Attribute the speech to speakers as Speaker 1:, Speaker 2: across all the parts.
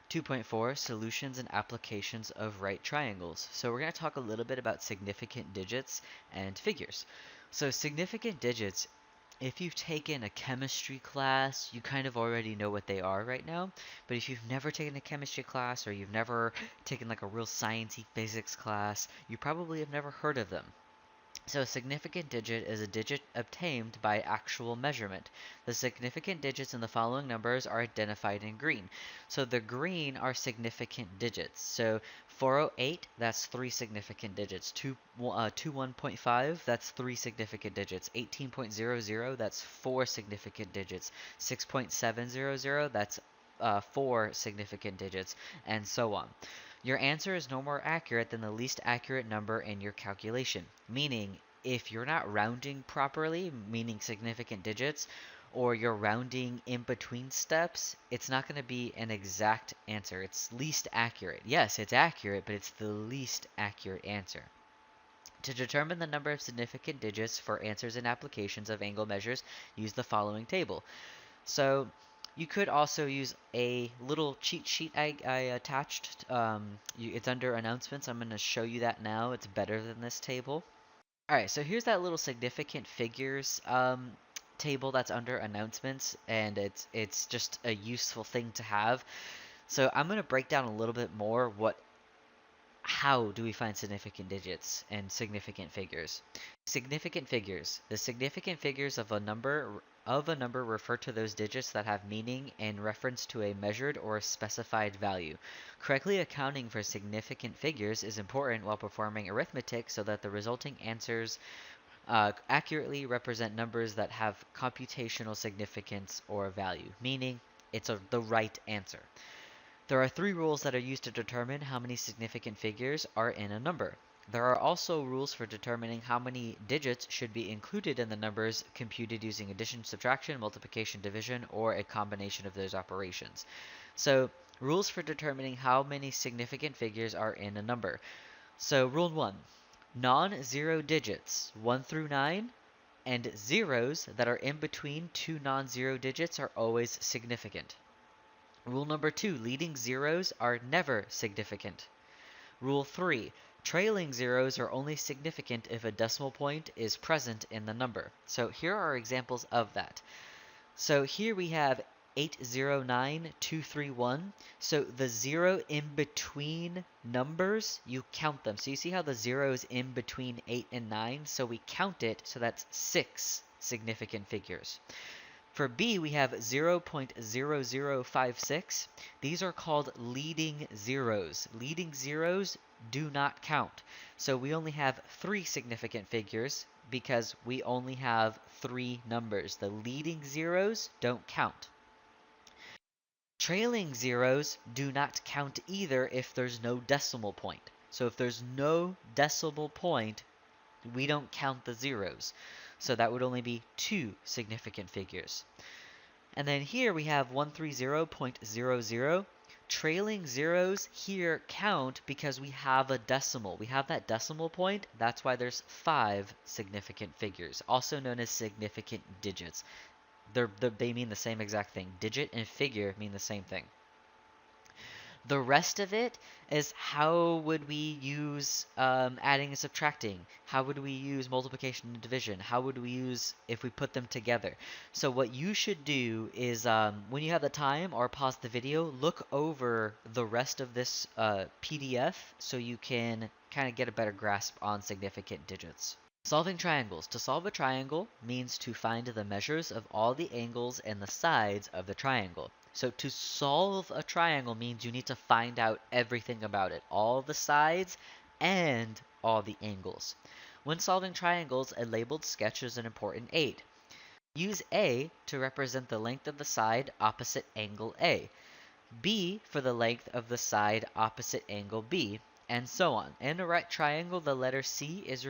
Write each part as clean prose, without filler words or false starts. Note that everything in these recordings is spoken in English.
Speaker 1: 2.4 Solutions and Applications of Right Triangles. So we're going to talk a little bit about significant digits and figures. So significant digits, if you've taken a chemistry class, you kind of already know what they are right now. But if you've never taken a chemistry class or you've never taken like a real sciencey physics class, you probably have never heard of them. So a significant digit is a digit obtained by actual measurement. The significant digits in the following numbers are identified in green. So the green are significant digits. So 408, that's 3 significant digits. 21.5, that's 3 significant digits. 18.00, that's 4 significant digits. 6.700, that's 4 significant digits, and so on. Your answer is no more accurate than the least accurate number in your calculation, meaning if you're not rounding properly, meaning significant digits, or you're rounding in between steps, it's not going to be an exact answer. It's least accurate. Yes, it's accurate, but it's the least accurate answer. To determine the number of significant digits for answers and applications of angle measures, use the following table. So you could also use a little cheat sheet I attached. It's under announcements. I'm going to show you that now. It's better than this table. Alright, so here's that little significant figures table that's under announcements, and it's just a useful thing to have. So I'm going to break down a little bit more how do we find significant digits and significant figures. Significant figures. The significant figures of a number refer to those digits that have meaning in reference to a measured or specified value. Correctly accounting for significant figures is important while performing arithmetic so that the resulting answers accurately represent numbers that have computational significance or value, meaning it's the right answer. There are 3 rules that are used to determine how many significant figures are in a number. There are also rules for determining how many digits should be included in the numbers computed using addition, subtraction, multiplication, division, or a combination of those operations. So, rules for determining how many significant figures are in a number. So, rule 1. Non-zero digits 1 through 9 and zeros that are in between 2 non-zero digits are always significant. Rule number 2, leading zeros are never significant. Rule 3, trailing zeros are only significant if a decimal point is present in the number. So here are examples of that. So here we have 809231. So the 0 in between numbers, you count them. So you see how the 0 is in between 8 and 9? So we count it, so that's 6 significant figures. For B, we have 0.0056. These are called leading zeros. Leading zeros do not count. So we only have 3 significant figures because we only have 3 numbers. The leading zeros don't count. Trailing zeros do not count either if there's no decimal point. So if there's no decimal point, we don't count the zeros. So that would only be 2 significant figures. And then here we have 130.00. Trailing zeros here count because we have a decimal. We have that decimal point. That's why there's 5 significant figures, also known as significant digits. They mean the same exact thing. Digit and figure mean the same thing. The rest of it is how would we use adding and subtracting? How would we use multiplication and division? How would we use if we put them together? So what you should do is when you have the time or pause the video, look over the rest of this PDF so you can kind of get a better grasp on significant digits. Solving triangles. To solve a triangle means to find the measures of all the angles and the sides of the triangle. So to solve a triangle means you need to find out everything about it, all the sides and all the angles. When solving triangles, a labeled sketch is an important aid. Use A to represent the length of the side opposite angle A, B for the length of the side opposite angle B, and so on. In a right triangle, the letter C is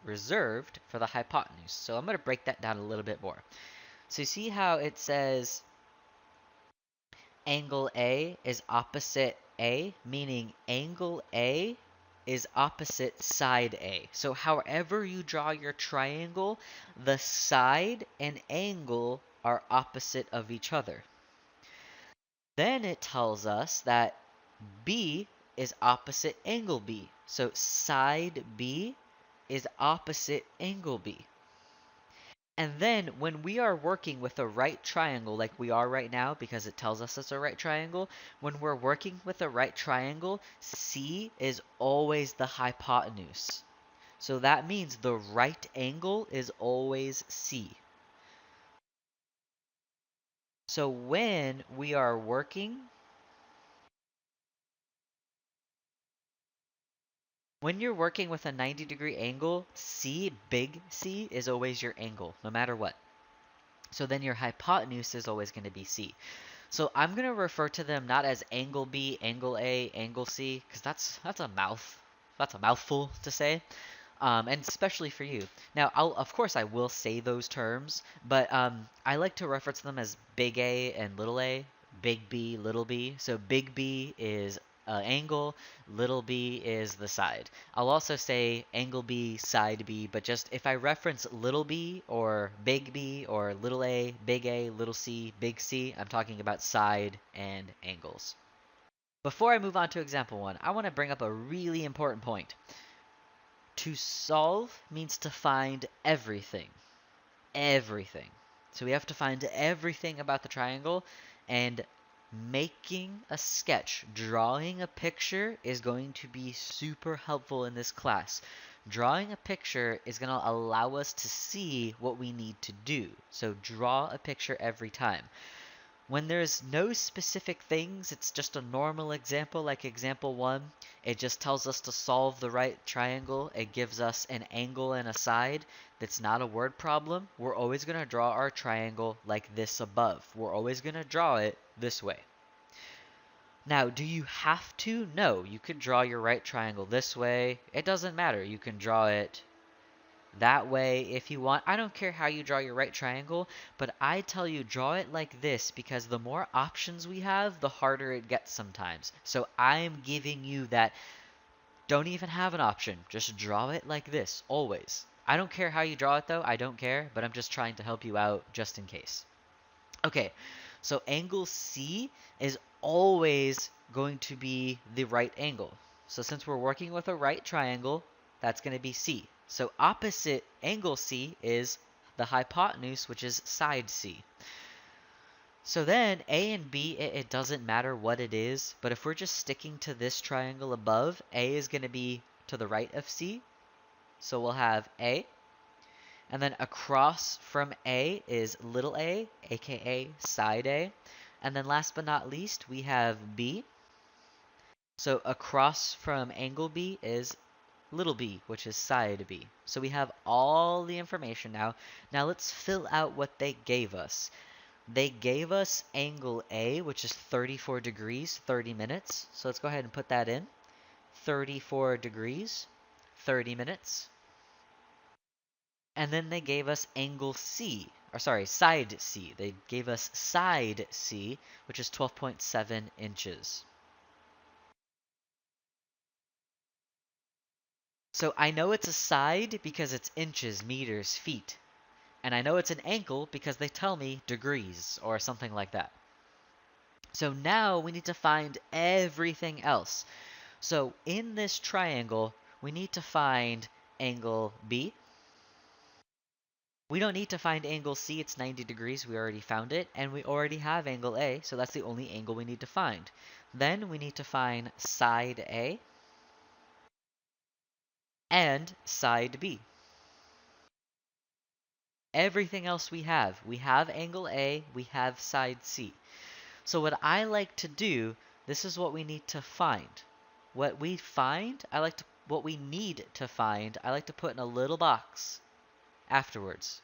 Speaker 1: reserved for the hypotenuse. So I'm going to break that down a little bit more. So you see how it says angle A is opposite A, meaning angle A is opposite side A. So however you draw your triangle, the side and angle are opposite of each other. Then it tells us that B is opposite angle B. So side B is opposite angle B. And then when we are working with a right triangle like we are right now, because it tells us it's a right triangle, when we're working with a right triangle, C is always the hypotenuse. So that means the right angle is always C. So when we are working, when you're working with a 90-degree angle, C, big C, is always your angle, no matter what. So then your hypotenuse is always going to be C. So I'm going to refer to them not as angle B, angle A, angle C, because that's a mouthful to say. And especially for you. Now, of course I will say those terms, but I like to reference them as big A and little a, big B, little b. So big B is angle, little b is the side. I'll also say angle B, side B, but just if I reference little b or big B or little a, little c, big C, I'm talking about side and angles. Before I move on to example 1, I want to bring up a really important point. To solve means to find everything. Everything. So we have to find everything about the triangle, and making a sketch, drawing a picture is going to be super helpful in this class. Drawing a picture is going to allow us to see what we need to do. So draw a picture every time. When there's no specific things, it's just a normal example like example 1. It just tells us to solve the right triangle. It gives us an angle and a side. That's not a word problem. We're always going to draw our triangle like this above. We're always going to draw it this way. Now, do you have to? No, you could draw your right triangle this way. It doesn't matter. You can draw it that way if you want. I don't care how you draw your right triangle, but I tell you draw it like this because the more options we have, the harder it gets sometimes. So I'm giving you that. Don't even have an option. Just draw it like this, always. I don't care how you draw it though, I don't care, but I'm just trying to help you out just in case. Okay, so angle C is always going to be the right angle. So since we're working with a right triangle, that's going to be C. So opposite angle C is the hypotenuse, which is side C. So then A and B, it doesn't matter what it is, but if we're just sticking to this triangle above, A is going to be to the right of C. So we'll have A. And then across from A is little a, aka side A. And then last but not least, we have B. So across from angle B is little b, which is side B. So we have all the information now. Now let's fill out what they gave us. They gave us angle A, which is 34 degrees, 30 minutes. So let's go ahead and put that in. 34 degrees, 30 minutes. And then they gave us angle C, or sorry, side C. They gave us side C, which is 12.7 inches. So I know it's a side because it's inches, meters, feet. And I know it's an angle because they tell me degrees or something like that. So now we need to find everything else. So in this triangle, we need to find angle B. We don't need to find angle C, it's 90 degrees, we already found it. And we already have angle A, so that's the only angle we need to find. Then we need to find side A and side B. Everything else we have angle A, we have side C. So what I like to do, this is what we need to find. What we need to find, I like to put in a little box afterwards.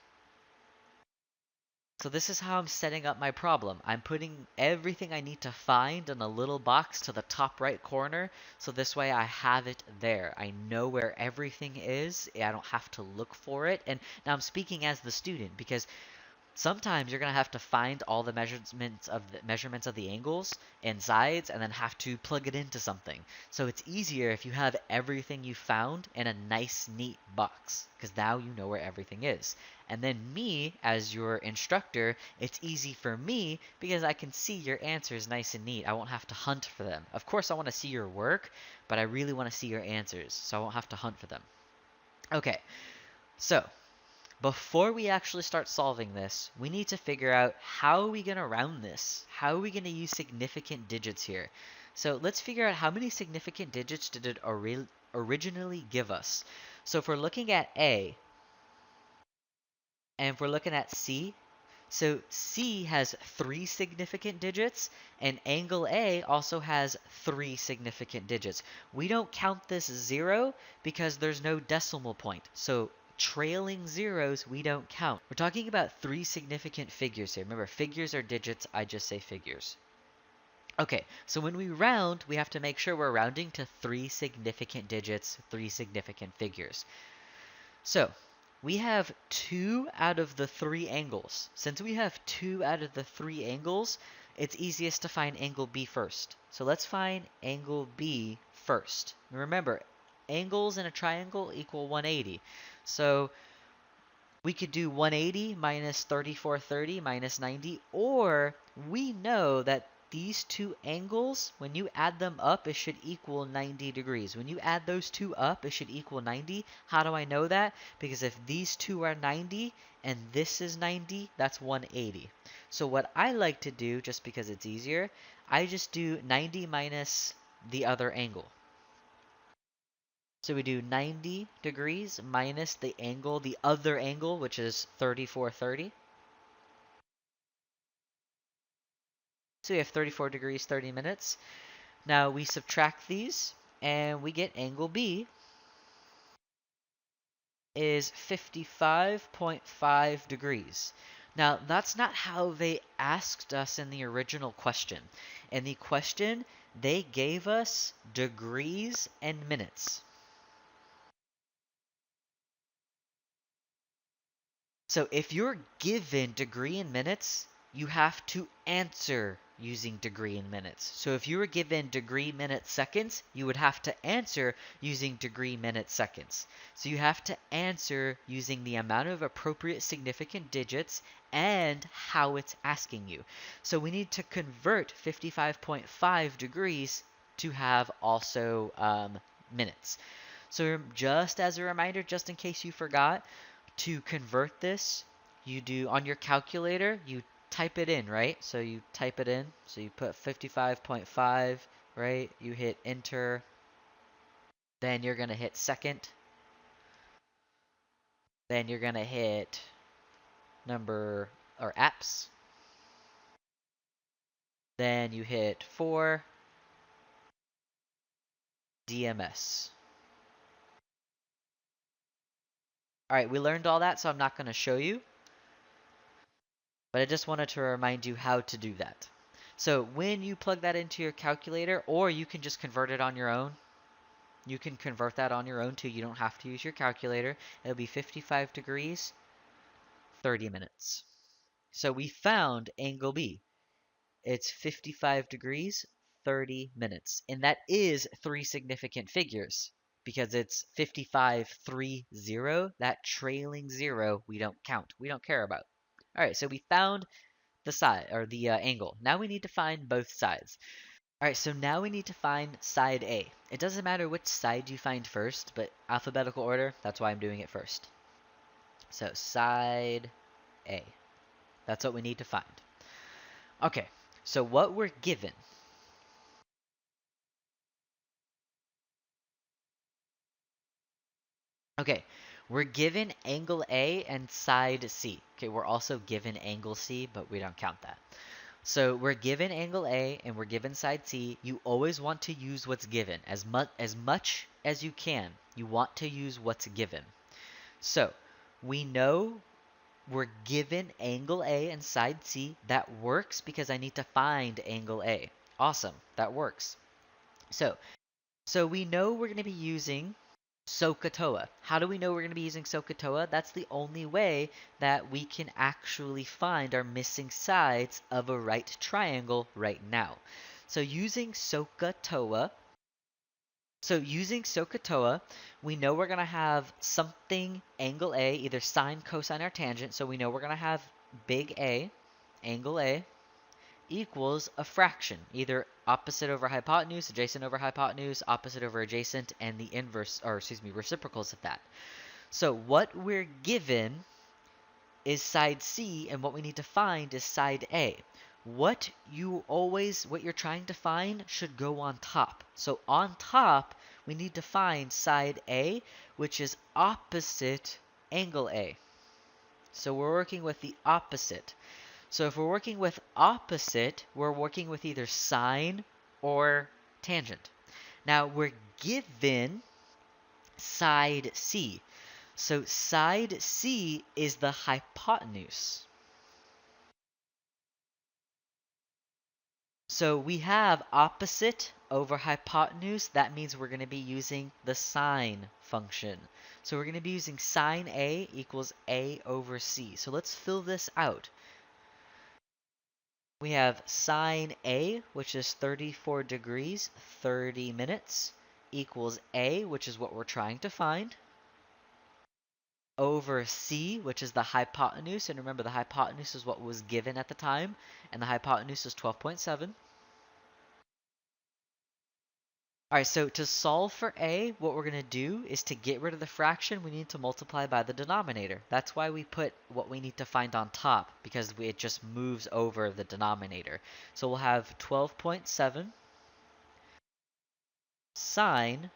Speaker 1: So this is how I'm setting up my problem. I'm putting everything I need to find in a little box to the top right corner, so this way I have it there. I know where everything is. I don't have to look for it. And now I'm speaking as the student because sometimes you're going to have to find all the measurements of the angles and sides and then have to plug it into something. So it's easier if you have everything you found in a nice, neat box, because now you know where everything is. And then me, as your instructor, it's easy for me because I can see your answers nice and neat. I won't have to hunt for them. Of course, I want to see your work, but I really want to see your answers, so I won't have to hunt for them. Okay, so before we actually start solving this, we need to figure out how are we going to round this? How are we going to use significant digits here? So let's figure out how many significant digits did it originally give us. So if we're looking at A, and if we're looking at C, so C has 3 significant digits, and angle A also has 3 significant digits. We don't count this 0 because there's no decimal point. So trailing zeros we don't count. We're talking about 3 significant figures here. Remember, figures are digits, I just say figures. Okay, so when we round, we have to make sure we're rounding to 3 significant digits, 3 significant figures. So we have 2 out of the 3 angles. Since we have 2 out of the 3 angles, it's easiest to find angle B first. So let's find angle B first. Remember, angles in a triangle equal 180. So we could do 180 minus 3430 minus 90, or we know that these two angles, when you add them up, it should equal 90 degrees. When you add those two up, it should equal 90. How do I know that? Because if these two are 90 and this is 90, that's 180. So what I like to do, just because it's easier, I just do 90 minus the other angle. So we do 90 degrees minus the angle, the other angle, which is 3430. So we have 34 degrees, 30 minutes. Now we subtract these, and we get angle B is 55.5 degrees. Now, that's not how they asked us in the original question. In the question, they gave us degrees and minutes. So if you're given degree in minutes, you have to answer using degree in minutes. So if you were given degree minute seconds, you would have to answer using degree minute seconds. So you have to answer using the amount of appropriate significant digits and how it's asking you. So we need to convert 55.5 degrees to have also minutes. So just as a reminder, just in case you forgot, to convert this, you do on your calculator, you type it in, right? So you type it in. So you put 55.5, right? You hit enter. Then you're going to hit second. Then you're going to hit number or apps. Then you hit 4 DMS. All right, we learned all that, so I'm not going to show you. But I just wanted to remind you how to do that. So when you plug that into your calculator, or you can just convert it on your own. You can convert that on your own too. You don't have to use your calculator. It'll be 55 degrees, 30 minutes. So we found angle B. It's 55 degrees, 30 minutes. And that is 3 significant figures because it's 55, 3, 0. That trailing 0 we don't count. We don't care about. All right, so we found the side or the angle. Now we need to find both sides. All right, so now we need to find side A. It doesn't matter which side you find first, but alphabetical order, that's why I'm doing it first. So side A. That's what we need to find. Okay, so what we're given. Okay, we're given angle A and side C. Okay, we're also given angle C, but we don't count that. So we're given angle A and we're given side C. You always want to use what's given. As much as you can, you want to use what's given. So we know we're given angle A and side C. That works because I need to find angle A. Awesome, that works. So we know we're going to be using SOHCAHTOA. How do we know we're going to be using SOHCAHTOA? That's the only way that we can actually find our missing sides of a right triangle right now. So using SOHCAHTOA, we know we're going to have something angle A, either sine, cosine, or tangent. So we know we're going to have big A, angle A, equals a fraction, either opposite over hypotenuse, adjacent over hypotenuse, opposite over adjacent, and the inverse, or excuse me, reciprocals of that. So what we're given is side C, and what we need to find is side A. What you're trying to find should go on top. So on top, we need to find side A, which is opposite angle A. So we're working with the opposite. So if we're working with opposite, we're working with either sine or tangent. Now we're given side C. So side C is the hypotenuse. So we have opposite over hypotenuse. That means we're going to be using the sine function. So we're going to be using sine A equals A over C. So let's fill this out. We have sine A, which is 34 degrees, 30 minutes, equals A, which is what we're trying to find, over C, which is the hypotenuse. And remember, the hypotenuse is what was given at the time, and the hypotenuse is 12.7. All right, so to solve for A, what we're going to do is to get rid of the fraction, we need to multiply by the denominator. That's why we put what we need to find on top, because it just moves over the denominator. So we'll have 12.7 sine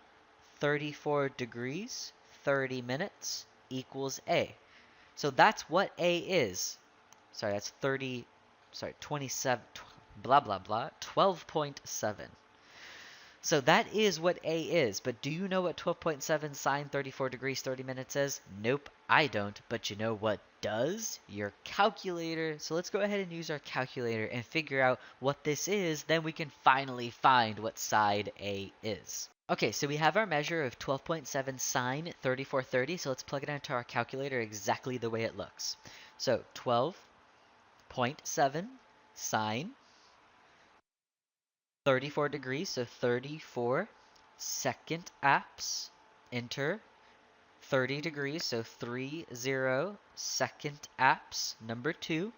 Speaker 1: 34 degrees, 30 minutes equals A. So that's what A is. Sorry, that's 27, blah, blah, blah, 12.7. So that is what A is, but do you know what 12.7 sine 34 degrees 30 minutes is? Nope, I don't, but you know what does? Your calculator. So let's go ahead and use our calculator and figure out what this is, then we can finally find what side A is. Okay, so we have our measure of 12.7 sine 3430, so let's plug it into our calculator exactly the way it looks. So 12.7 sine 34 degrees, so 34 second apps, enter, 30 degrees, so 30 second apps, number 2.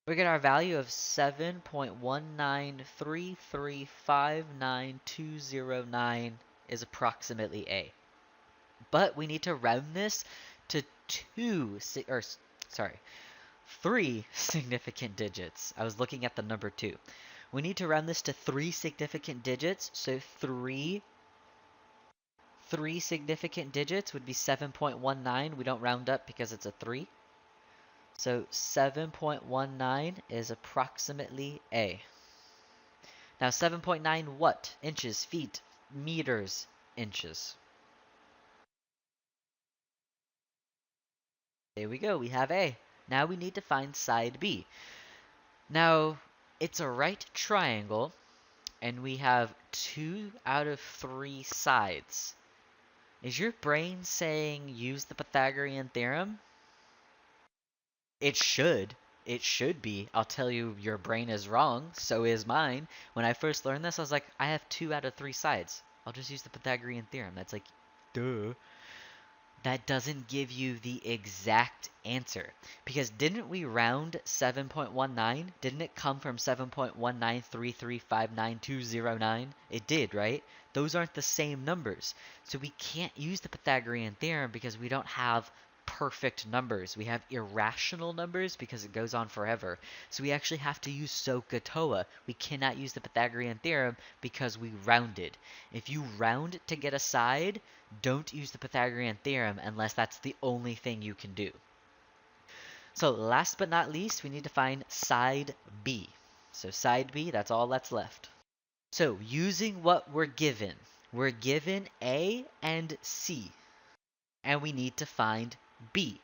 Speaker 1: We get our value of 7.193359209 is approximately A. But we need to round this to 3 significant digits. I was looking at the number 2. We need to round this to 3 significant digits. So 3 significant digits would be 7.19. We don't round up because it's a 3. So 7.19 is approximately A. Now 7.9 what? Inches, feet, meters, inches. There we go. We have A. Now we need to find side B. Now, it's a right triangle, and we have 2 out of 3 sides. Is your brain saying use the Pythagorean Theorem? It should. It should be. I'll tell you, your brain is wrong. So is mine. When I first learned this, I was like, I have 2 out of 3 sides. I'll just use the Pythagorean Theorem. That's like, duh. That doesn't give you the exact answer. Because didn't we round 7.19? Didn't it come from 7.193359209? It did, right? Those aren't the same numbers. So we can't use the Pythagorean Theorem because we don't have perfect numbers. We have irrational numbers because it goes on forever. So we actually have to use SOHCAHTOA. We cannot use the Pythagorean Theorem because we rounded. If you round to get a side, don't use the Pythagorean Theorem unless that's the only thing you can do. So last but not least, we need to find side B. So side B, that's all that's left. So using what we're given A and C, and we need to find B.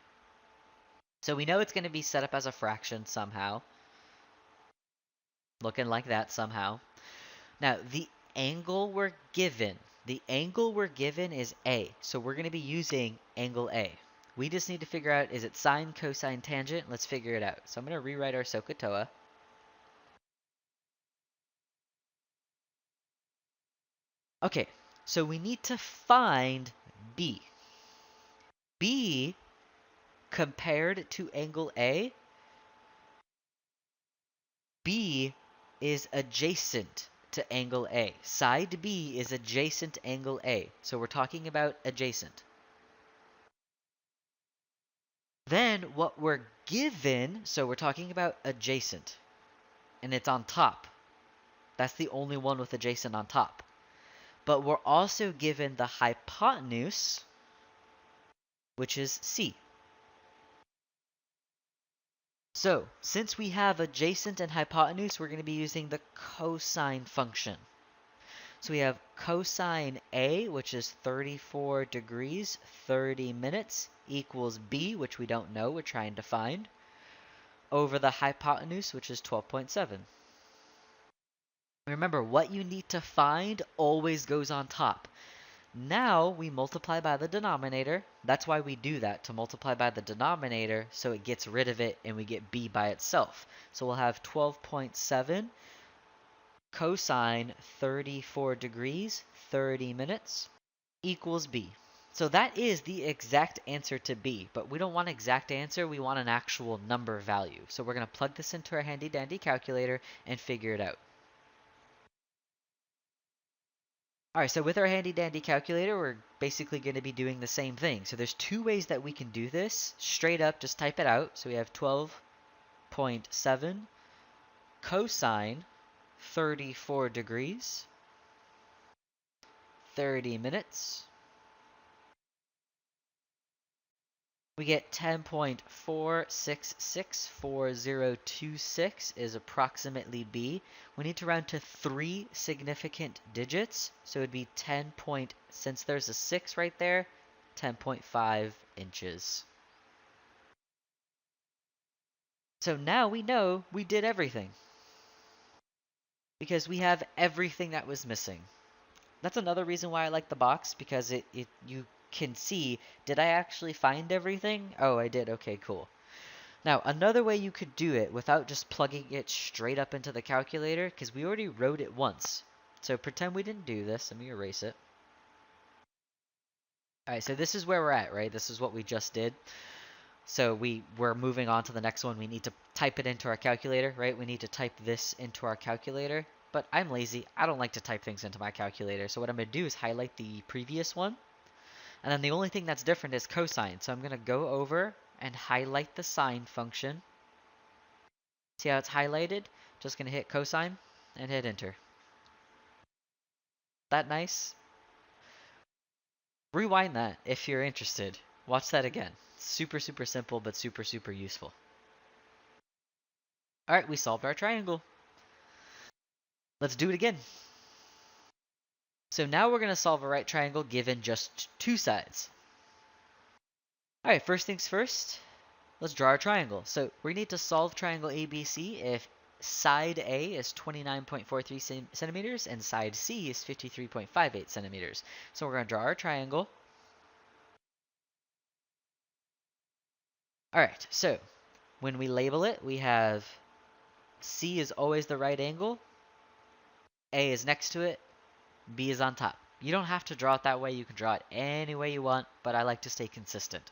Speaker 1: So we know it's going to be set up as a fraction somehow. Looking like that somehow. Now, the angle we're given, The angle we're given is A, so we're going to be using angle A. We just need to figure out, is it sine, cosine, tangent? Let's figure it out. So I'm going to rewrite our SOHCAHTOA. Okay, so we need to find B. B, compared to angle A, B is adjacent to angle A. Side B is adjacent to angle A. So we're talking about adjacent. Then what we're given, so we're talking about adjacent, and it's on top. That's the only one with adjacent on top. But we're also given the hypotenuse, which is C. So, since we have adjacent and hypotenuse, we're going to be using the cosine function. So we have cosine A, which is 34 degrees, 30 minutes, equals B, which we don't know, we're trying to find, over the hypotenuse, which is 12.7. Remember, what you need to find always goes on top. Now we multiply by the denominator. That's why we do that, to multiply by the denominator, so it gets rid of it and we get B by itself. So we'll have 12.7 cosine 34 degrees, 30 minutes, equals B. So that is the exact answer to B, but we don't want an exact answer, we want an actual number value. So we're going to plug this into our handy dandy calculator and figure it out. Alright, so with our handy dandy calculator, we're basically going to be doing the same thing. So there's two ways that we can do this. Straight up, just type it out. So we have 12.7 cosine 34 degrees, 30 minutes. We get 10.4664026 is approximately B. We need to round to 3 significant digits. So it would be 10 point, since there's a 6 right there, 10.5 inches. So now we know we did everything, because we have everything that was missing. That's another reason why I like the box, because you can see, did I actually find everything? Oh, I did. Okay, cool. Now, another way you could do it without just plugging it straight up into the calculator, because we already wrote it once. So pretend we didn't do this. Let me erase it. Alright, so this is where we're at, right? This is what we just did. So we're moving on to the next one. We need to type it into our calculator, right? We need to type this into our calculator. But I'm lazy. I don't like to type things into my calculator. So what I'm going to do is highlight the previous one. And then the only thing that's different is cosine. So I'm going to go over and highlight the sine function. See how it's highlighted? Just going to hit cosine and hit enter. That nice? Rewind that if you're interested. Watch that again. Super, super simple, but super, super useful. Alright, we solved our triangle. Let's do it again. So now we're going to solve a right triangle given just two sides. Alright, first things first, let's draw our triangle. So we need to solve triangle ABC if side A is 29.43 centimeters and side C is 53.58 centimeters. So we're going to draw our triangle. Alright, so when we label it, we have C is always the right angle, A is next to it, B is on top. You don't have to draw it that way. You can draw it any way you want, but I like to stay consistent.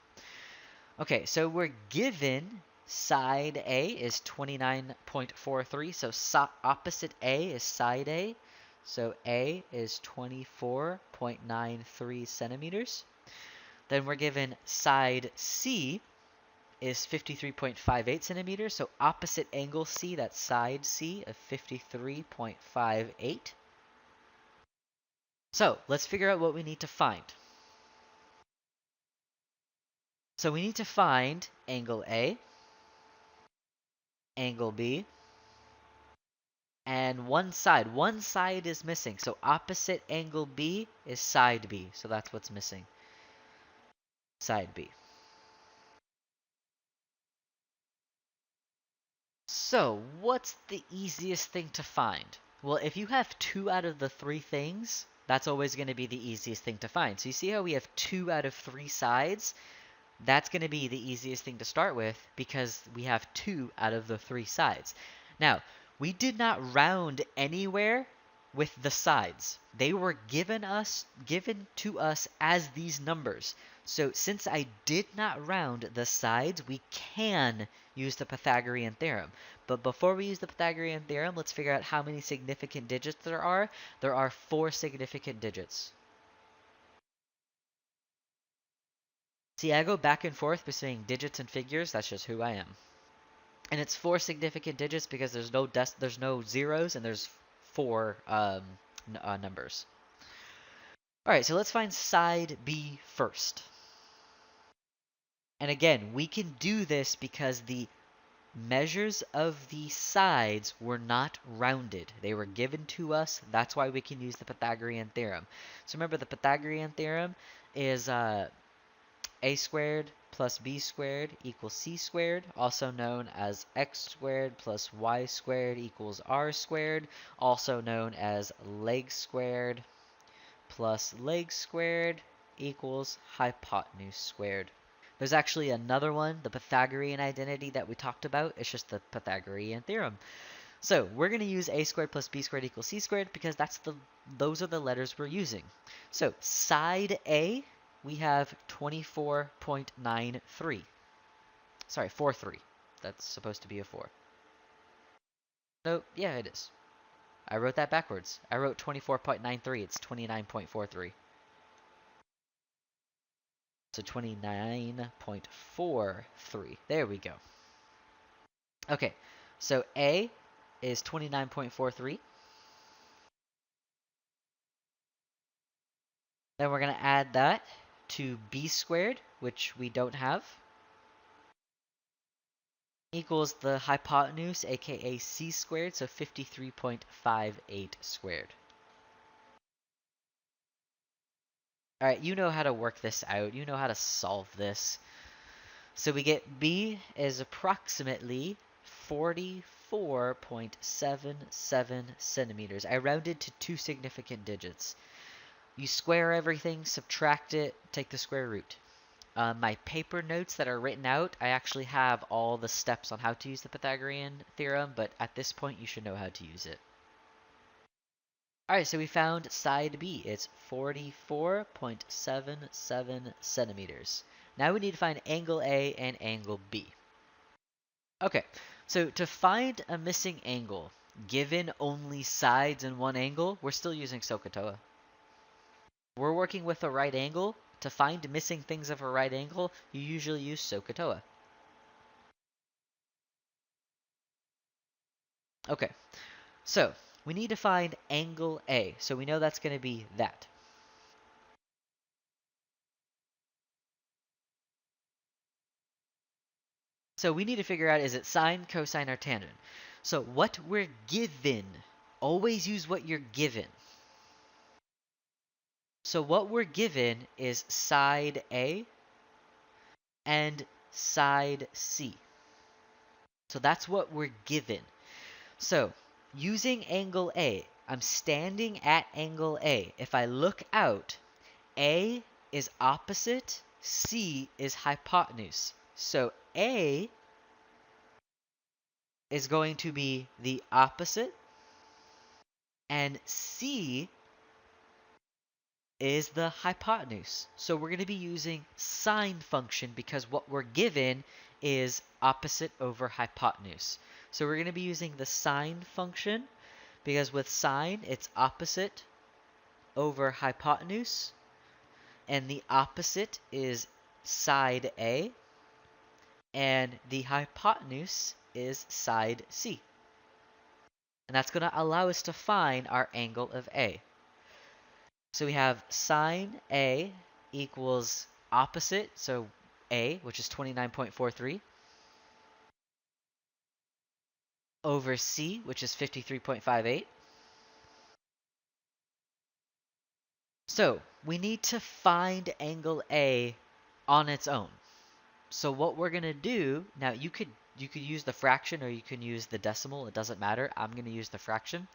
Speaker 1: Okay, so we're given side A is 29.43, so opposite A is side A. So A is 24.93 centimeters. Then we're given side C is 53.58 centimeters, so opposite angle C, that's side C of 53.58. So let's figure out what we need to find. So we need to find angle A, angle B, and one side. One side is missing. So opposite angle B is side B. So that's what's missing. Side B. So what's the easiest thing to find? Well, if you have two out of the three things, that's always going to be the easiest thing to find. So you see how we have 2 out of 3 sides? That's going to be the easiest thing to start with because we have 2 out of the 3 sides. Now, we did not round anywhere with the sides. They were given to us as these numbers. So since I did not round the sides, we can use the Pythagorean theorem. But before we use the Pythagorean theorem, let's figure out how many significant digits there are. There are 4 significant digits. See, I go back and forth between digits and figures. That's just who I am. And it's 4 significant digits because there's no zeros and there's 4 numbers. All right, so let's find side B first. And again, we can do this because the measures of the sides were not rounded. They were given to us. That's why we can use the Pythagorean theorem. So remember, the Pythagorean theorem is a squared plus b squared equals c squared, also known as x squared plus y squared equals r squared, also known as leg squared plus leg squared equals hypotenuse squared. There's actually another one, the Pythagorean identity that we talked about. It's just the Pythagorean theorem. So we're going to use a squared plus b squared equals c squared because those are the letters we're using. So side A, we have 24.93. Sorry, 43. That's supposed to be a 4. No, yeah, it is. I wrote that backwards. I wrote 24.93. It's 29.43. So 29.43. There we go. Okay, so A is 29.43. Then we're going to add that to b squared, which we don't have, equals the hypotenuse, aka c squared, so 53.58 squared. All right, you know how to work this out. You know how to solve this. So we get b is approximately 44.77 centimeters. I rounded to 2 significant digits. You square everything, subtract it, take the square root. My paper notes that are written out, I actually have all the steps on how to use the Pythagorean theorem, but at this point you should know how to use it. Alright, so we found side B. It's 44.77 centimeters. Now we need to find angle A and angle B. Okay, so to find a missing angle, given only sides and one angle, we're still using SOHCAHTOA. We're working with a right angle. To find missing things of a right angle, you usually use SOHCAHTOA. Okay, so we need to find angle A. So we know that's going to be that. So we need to figure out, is it sine, cosine, or tangent? So what we're given, always use what you're given. So what we're given is side A and side C. So that's what we're given. So using angle A, I'm standing at angle A. If I look out, A is opposite, C is hypotenuse. So A is going to be the opposite, and C is the hypotenuse. So we're going to be using sine function because what we're given is opposite over hypotenuse. So we're going to be using the sine function because with sine, it's opposite over hypotenuse, and the opposite is side A, and the hypotenuse is side C. And that's going to allow us to find our angle of A. So we have sine A equals opposite, so A, which is 29.43, over C, which is 53.58. So we need to find angle A on its own. So what we're going to do, now you could use the fraction or you can use the decimal, it doesn't matter. I'm going to use the fraction.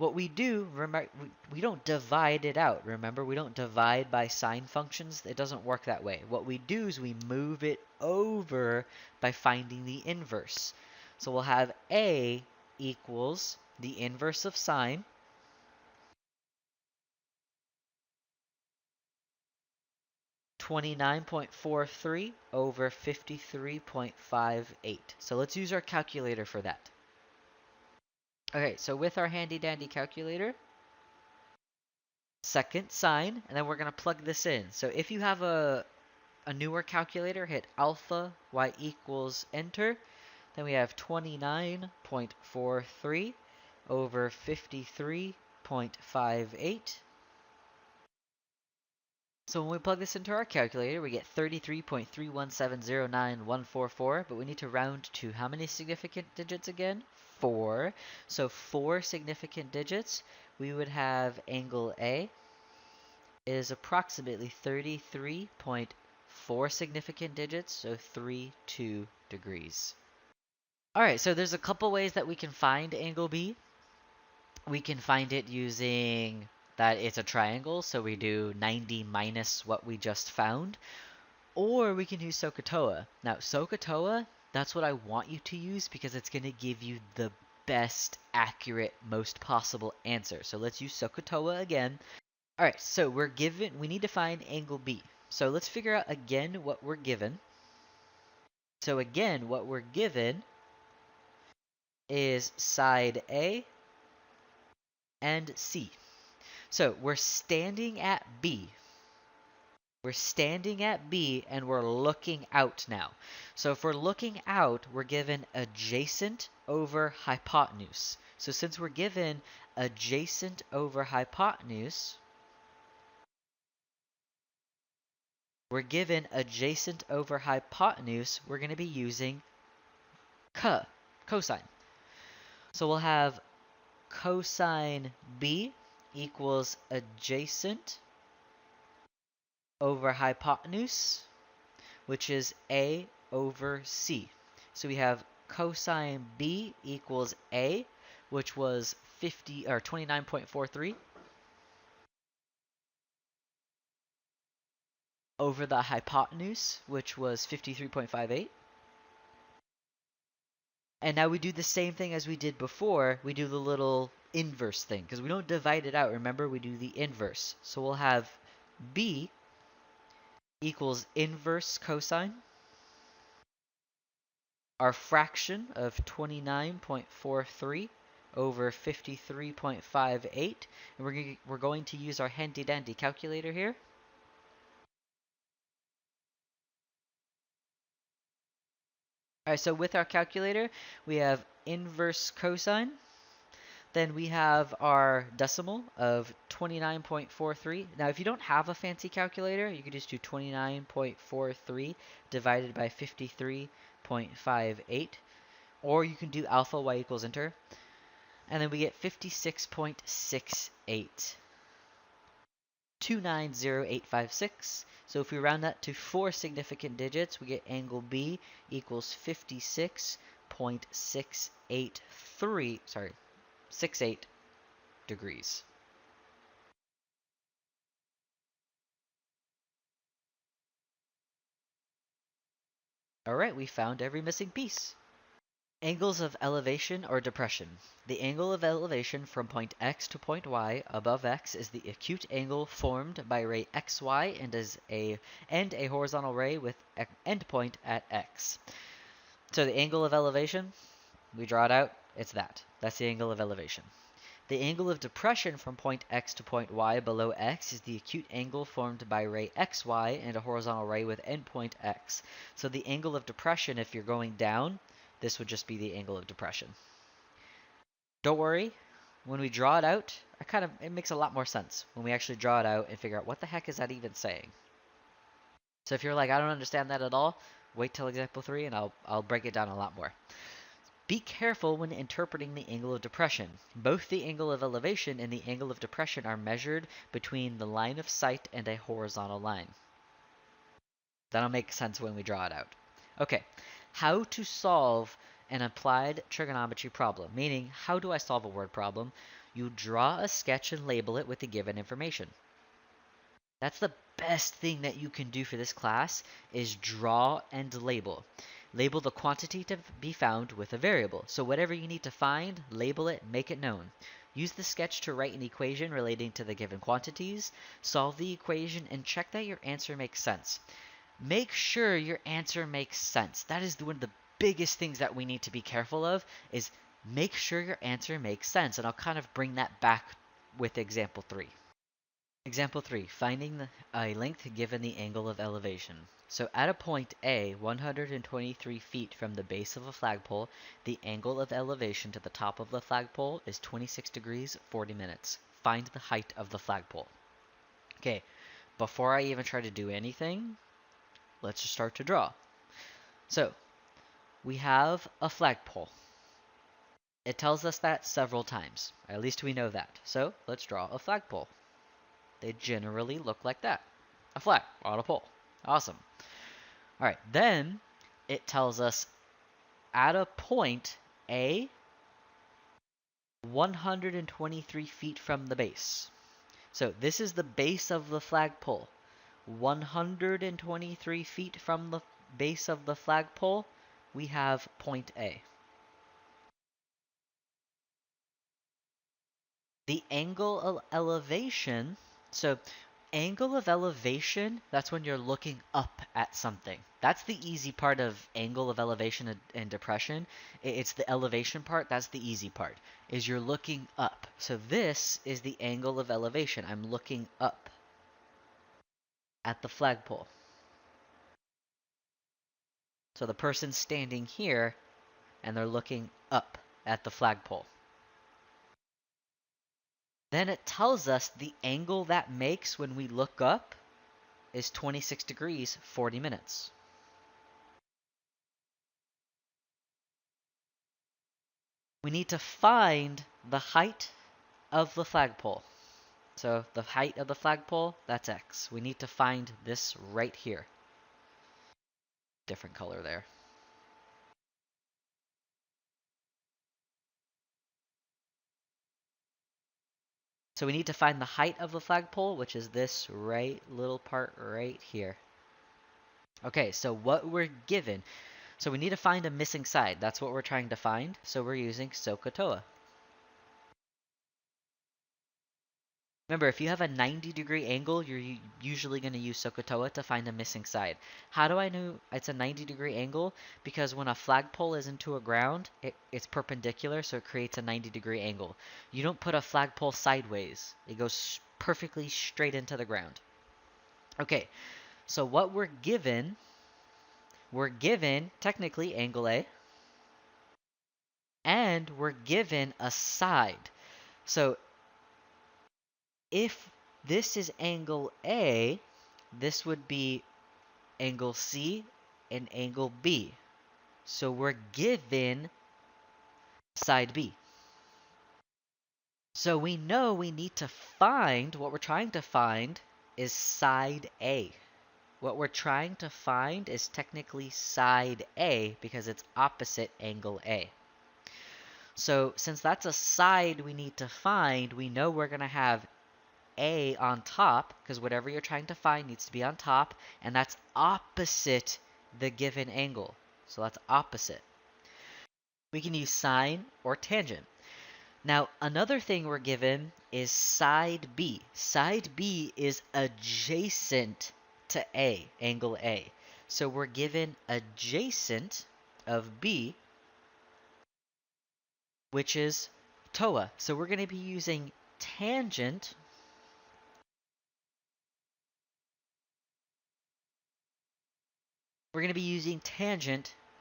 Speaker 1: what we do, remember, we don't divide it out. Remember, we don't divide by sine functions. It doesn't work that way. What we do is we move it over by finding the inverse. So we'll have a equals the inverse of sine, 29.43 over 53.58. So let's use our calculator for that. Okay, so with our handy dandy calculator, second sine, and then we're going to plug this in. So if you have a newer calculator, hit alpha y equals enter. Then we have 29.43 over 53.58. So when we plug this into our calculator, we get 33.31709,144, but we need to round to how many significant digits again? 4. So 4 significant digits. We would have angle A is approximately 33.4 significant digits, so 32 degrees. Alright, so there's a couple ways that we can find angle B. We can find it using that it's a triangle, so we do 90 minus what we just found. Or we can use SOHCAHTOA. Now, SOHCAHTOA, that's what I want you to use because it's going to give you the best, accurate, most possible answer. So let's use SOHCAHTOA again. Alright, so we need to find angle B. So let's figure out again what we're given. So again, what we're given is side A and C. So we're standing at B. We're standing at B and we're looking out now. So if we're looking out, we're given adjacent over hypotenuse. So since we're given adjacent over hypotenuse, we're going to be using cosine. So we'll have cosine B equals adjacent over hypotenuse, which is A over C. So we have cosine B equals A, which was 29.43 over the hypotenuse, which was 53.58. And now we do the same thing as we did before. We do the little inverse thing because we don't divide it out. Remember, we do the inverse. So we'll have B equals inverse cosine, our fraction of 29.43 over 53.58. And we're going to use our handy dandy calculator here. Alright, so with our calculator, we have inverse cosine. Then we have our decimal of 29.43. Now, if you don't have a fancy calculator, you can just do 29.43 divided by 53.58. Or you can do alpha y equals enter. And then we get 56.68. 290856. So if we round that to 4 significant digits, we get angle B equals 68 degrees. Alright, we found every missing piece. Angles of elevation or depression. The angle of elevation from point X to point Y above X is the acute angle formed by ray XY and a horizontal ray with endpoint at X. So the angle of elevation, we draw it out, it's that. That's the angle of elevation. The angle of depression from point X to point Y below X is the acute angle formed by ray XY and a horizontal ray with endpoint X. So the angle of depression, if you're going down, this would just be the angle of depression. Don't worry, when we draw it out, it makes a lot more sense when we actually draw it out and figure out what the heck is that even saying. So if you're like, I don't understand that at all, wait till example 3 and I'll break it down a lot more. Be careful when interpreting the angle of depression. Both the angle of elevation and the angle of depression are measured between the line of sight and a horizontal line. That'll make sense when we draw it out. Okay, how to solve an applied trigonometry problem, meaning how do I solve a word problem? You draw a sketch and label it with the given information. That's the best thing that you can do for this class is draw and label. Label the quantity to be found with a variable. So whatever you need to find, label it, make it known. Use the sketch to write an equation relating to the given quantities, solve the equation, and check that your answer makes sense. Make sure your answer makes sense. That is one of the biggest things that we need to be careful of, is make sure your answer makes sense. And I'll kind of bring that back with example 3. Example 3, finding a length given the angle of elevation. So at a point A, 123 feet from the base of a flagpole, the angle of elevation to the top of the flagpole is 26 degrees, 40 minutes. Find the height of the flagpole. Okay, before I even try to do anything, let's just start to draw. So, we have a flagpole. It tells us that several times. At least we know that. So, let's draw a flagpole. They generally look like that. A flag on a pole. Awesome. All right, then it tells us at a point A, 123 feet from the base. So this is the base of the flagpole. 123 feet from the base of the flagpole, we have point A. The angle of elevation, so angle of elevation, that's when you're looking up at something. That's the easy part of angle of elevation and depression. It's the elevation part, that's the easy part, is you're looking up. So this is the angle of elevation. I'm looking up at the flagpole. So the person's standing here, and they're looking up at the flagpole. Then it tells us the angle that makes when we look up is 26 degrees, 40 minutes. We need to find the height of the flagpole. So the height of the flagpole, that's x. We need to find this right here. Different color there. So we need to find the height of the flagpole, which is this right little part right here. Okay, so what we're given. So we need to find a missing side. That's what we're trying to find. So we're using SOHCAHTOA. Remember, if you have a 90-degree angle, you're usually going to use SOHCAHTOA to find a missing side. How do I know it's a 90-degree angle? Because when a flagpole is into a ground, it's perpendicular, so it creates a 90-degree angle. You don't put a flagpole sideways. It goes perfectly straight into the ground. Okay, so what we're given technically angle A, and we're given a side. So if this is angle A, this would be angle C and angle B. So we're given side B. So we know we need to find, what we're trying to find is side A. What we're trying to find is technically side A because it's opposite angle A. So since that's a side we need to find, we know we're going to have A on top, because whatever you're trying to find needs to be on top, and that's opposite the given angle. So that's opposite. We can use sine or tangent. Now, another thing we're given is side B. Side B is adjacent to A, angle A. So we're given adjacent of B, which is TOA. So we're going to be using tangent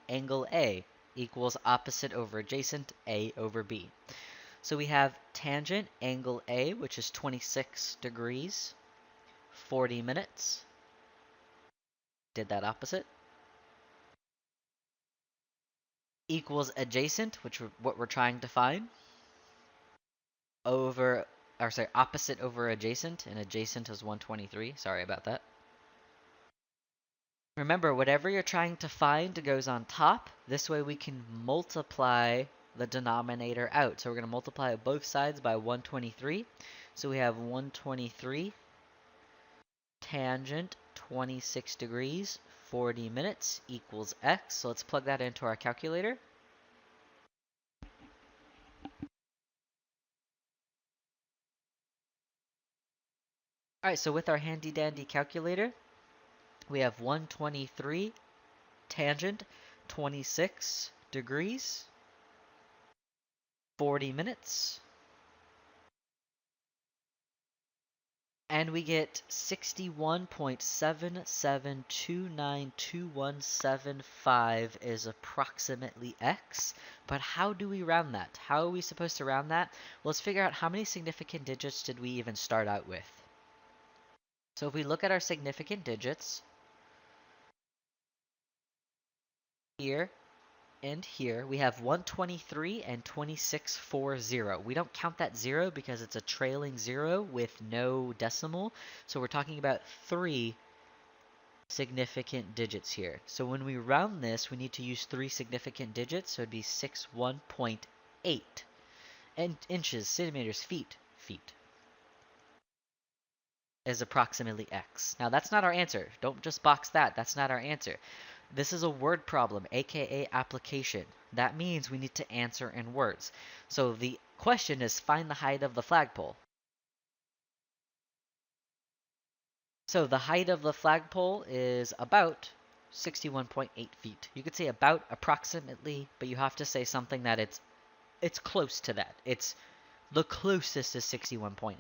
Speaker 1: angle A equals opposite over adjacent, A over B. So we have tangent angle A, which is 26 degrees, 40 minutes. Did that opposite. Equals adjacent, which what we're trying to find. Opposite over adjacent, and adjacent is 123. Sorry about that. Remember, whatever you're trying to find goes on top. This way we can multiply the denominator out. So we're going to multiply both sides by 123. So we have 123 tangent 26 degrees 40 minutes equals x. So let's plug that into our calculator. Alright, so with our handy dandy calculator, we have 123 tangent 26 degrees 40 minutes. And we get 61.77292175 is approximately x. But how do we round that? How are we supposed to round that? Well, let's figure out how many significant digits did we even start out with. So if we look at our significant digits, here and here, we have 123 and 2640. We don't count that 0 because it's a trailing 0 with no decimal. So we're talking about 3 significant digits here. So when we round this, we need to use 3 significant digits. So it'd be 61.8. And inches, centimeters, feet is approximately x. Now that's not our answer. Don't just box that. That's not our answer. This is a word problem, aka application. That means we need to answer in words. So the question is find the height of the flagpole. So the height of the flagpole is about 61.8 feet. You could say about, approximately, but you have to say something that it's close to that. It's the closest is 61.8.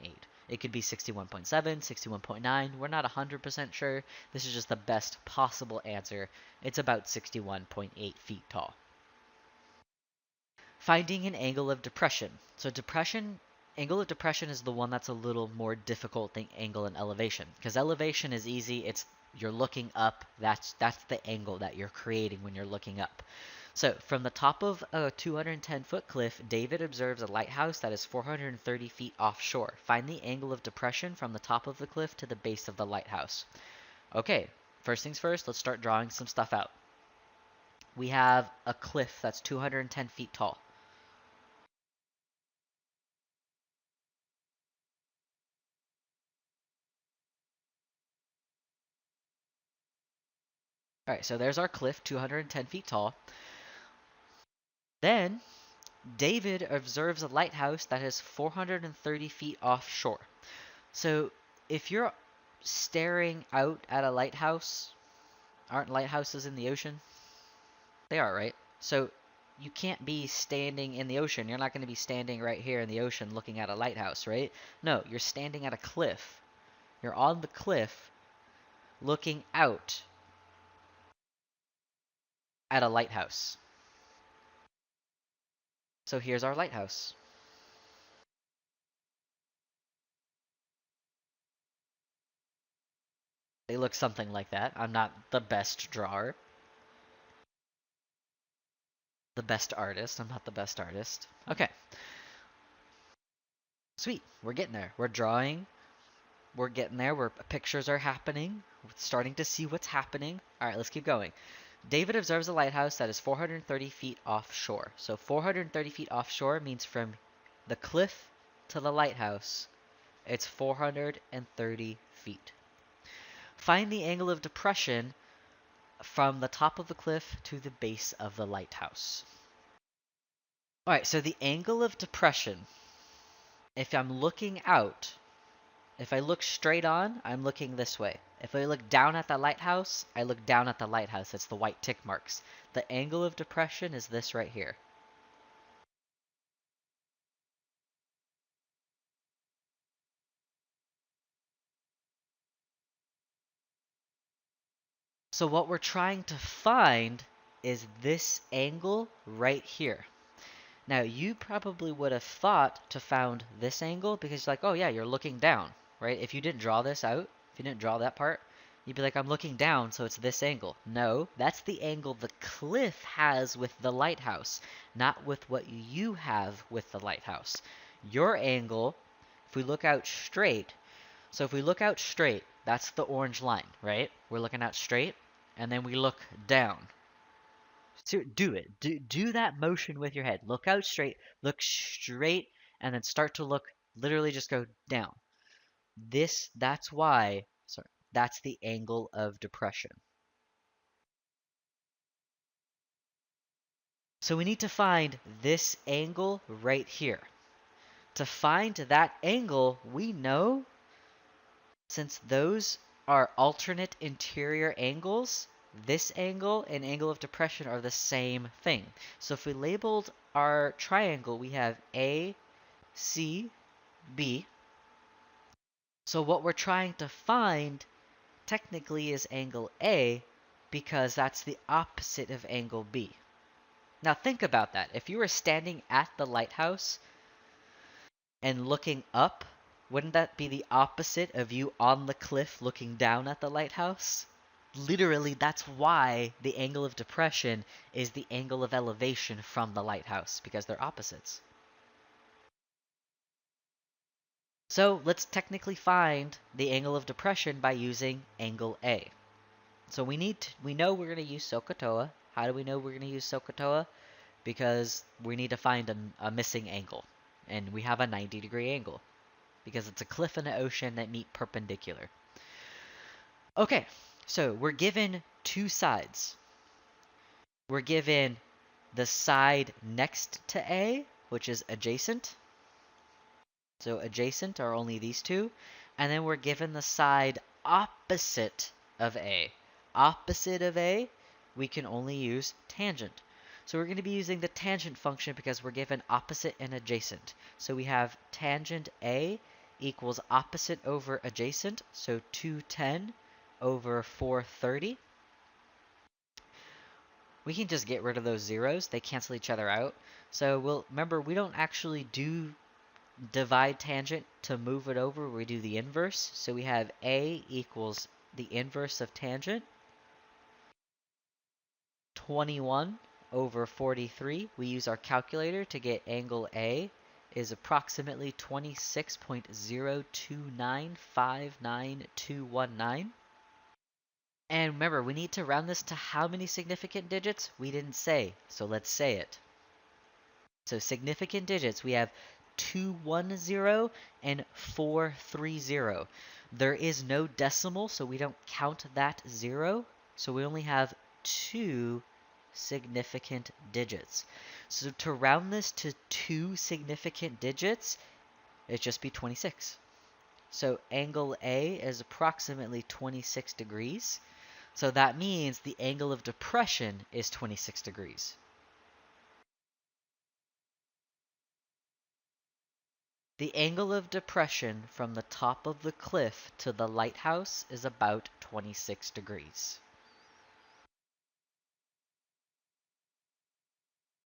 Speaker 1: It could be 61.7, 61.9. We're not 100% sure. This is just the best possible answer. It's about 61.8 feet tall. Finding an angle of depression. So angle of depression is the one that's a little more difficult than angle and elevation. Because elevation is easy. You're looking up. That's the angle that you're creating when you're looking up. So, from the top of a 210-foot cliff, David observes a lighthouse that is 430 feet offshore. Find the angle of depression from the top of the cliff to the base of the lighthouse. Okay, first things first, let's start drawing some stuff out. We have a cliff that's 210 feet tall. Alright, so there's our cliff, 210 feet tall. Then, David observes a lighthouse that is 430 feet offshore. So, if you're staring out at a lighthouse, aren't lighthouses in the ocean? They are, right? So, you can't be standing in the ocean. You're not going to be standing right here in the ocean looking at a lighthouse, right? No, you're standing at a cliff. You're on the cliff looking out at a lighthouse. So here's our lighthouse. They look something like that. I'm not the best drawer. The best artist. I'm not the best artist. Okay. Sweet. We're getting there. We're drawing. We're getting there. Pictures are happening. We're starting to see what's happening. All right, let's keep going. David observes a lighthouse that is 430 feet offshore. So 430 feet offshore means from the cliff to the lighthouse, it's 430 feet. Find the angle of depression from the top of the cliff to the base of the lighthouse. All right, so the angle of depression, if I'm looking out, if I look straight on, I'm looking this way. If I look down at the lighthouse, I look down at the lighthouse. It's the white tick marks. The angle of depression is this right here. So what we're trying to find is this angle right here. Now, you probably would have thought to found this angle because you're like, oh yeah, you're looking down, right? If you didn't draw this out, if you didn't draw that part, you'd be like, I'm looking down, so it's this angle. No, that's the angle the cliff has with the lighthouse, not with what you have with the lighthouse. Your angle, if we look out straight, so if we look out straight, that's the orange line, right? We're looking out straight, and then we look down. So do it. Do that motion with your head. Look out straight, look straight, and then start to look, literally just go down. That's why, sorry, that's the angle of depression. So we need to find this angle right here. To find that angle, we know, since those are alternate interior angles, this angle and angle of depression are the same thing. So if we labeled our triangle, we have A, C, B. So what we're trying to find technically is angle A, because that's the opposite of angle B. Now think about that. If you were standing at the lighthouse and looking up, wouldn't that be the opposite of you on the cliff looking down at the lighthouse? Literally, that's why the angle of depression is the angle of elevation from the lighthouse, because they're opposites. So let's technically find the angle of depression by using angle A. So we know we're going to use SOHCAHTOA. How do we know we're going to use SOHCAHTOA? Because we need to find a missing angle. And we have a 90-degree angle, because it's a cliff and an ocean that meet perpendicular. Okay, so we're given two sides. We're given the side next to A, which is adjacent. So adjacent are only these two. And then we're given the side opposite of A. Opposite of A, we can only use tangent. So we're going to be using the tangent function because we're given opposite and adjacent. So we have tangent A equals opposite over adjacent, so 210 over 430. We can just get rid of those zeros. They cancel each other out. So remember, we don't actually do divide tangent to move it over. We do the inverse. So we have A equals the inverse of tangent, 21 over 43. We use our calculator to get angle A is approximately 26.029599219. And remember, we need to round this to how many significant digits? We didn't say, so let's say it. So significant digits, we have 210 and 430. There is no decimal, so we don't count that zero. So we only have two significant digits. So to round this to two significant digits, it'd just be 26. So angle A is approximately 26 degrees. So that means the angle of depression is 26 degrees. The angle of depression from the top of the cliff to the lighthouse is about 26 degrees.